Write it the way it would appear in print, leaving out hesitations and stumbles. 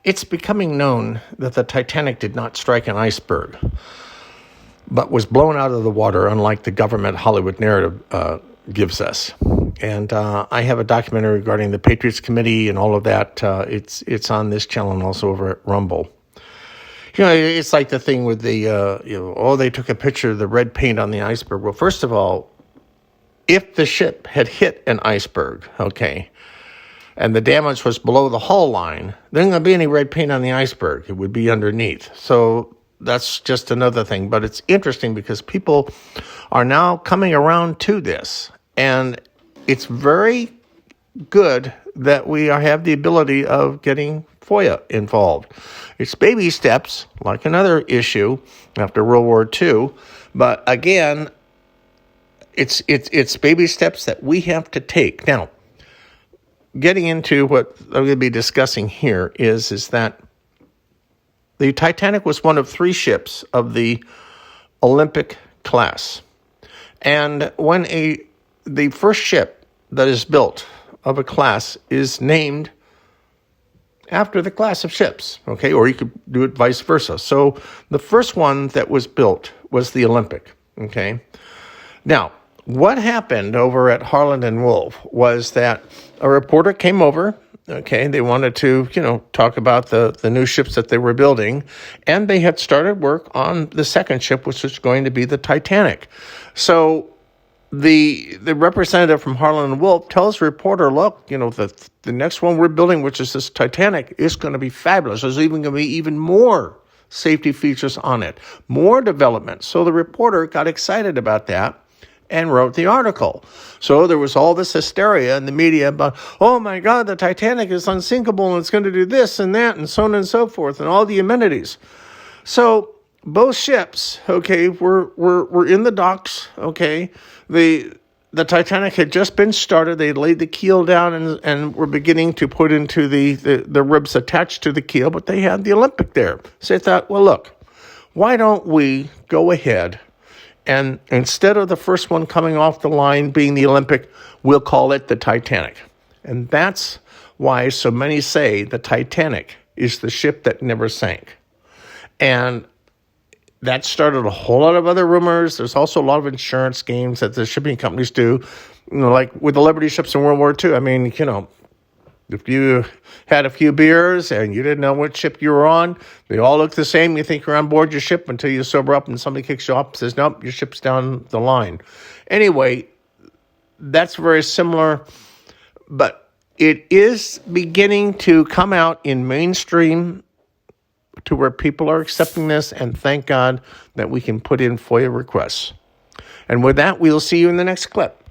It's becoming known that the Titanic did not strike an iceberg, but was blown out of the water, unlike the government Hollywood narrative gives us. And I have a documentary regarding the Patriots Committee and all of that. It's on this channel and also over at Rumble. It's like the thing with the, they took a picture of the red paint on the iceberg. Well, first of all, if the ship had hit an iceberg, and the damage was below the hull line, there ain't going to be any red paint on the iceberg. It would be underneath. So that's just another thing. But it's interesting because people are now coming around to this. And it's very good that we have the ability of getting FOIA involved. It's baby steps, like another issue after World War II. But again, it's baby steps that we have to take. Now, getting into what I'm going to be discussing here is that the Titanic was one of 3 ships of the Olympic class. And when the first ship that is built of a class is named after the class of ships, or you could do it vice versa. So the first one that was built was the Olympic, Now, what happened over at Harland and Wolff was that a reporter came over, they wanted to, talk about the new ships that they were building, and they had started work on the second ship, which was going to be the Titanic. So the representative from Harland and Wolff tells the reporter, look, the next one we're building, which is this Titanic, is going to be fabulous. There's even going to be even more safety features on it, more development. So the reporter got excited about that and wrote the article. So there was all this hysteria in the media about, oh my God, the Titanic is unsinkable and it's going to do this and that and so on and so forth and all the amenities. So both ships, were in the docks, The Titanic had just been started. They laid the keel down and were beginning to put into the ribs attached to the keel, but they had the Olympic there. So they thought, well, look, why don't we go ahead and instead of the first one coming off the line being the Olympic, we'll call it the Titanic. And that's why so many say the Titanic is the ship that never sank. And that started a whole lot of other rumors. There's also a lot of insurance schemes that the shipping companies do, like with the Liberty ships in World War II. I mean, if you had a few beers and you didn't know what ship you were on, they all look the same. You think you're on board your ship until you sober up and somebody kicks you off and says, nope, your ship's down the line. Anyway, that's very similar, but it is beginning to come out in mainstream to where people are accepting this, and thank God that we can put in FOIA requests. And with that, we'll see you in the next clip.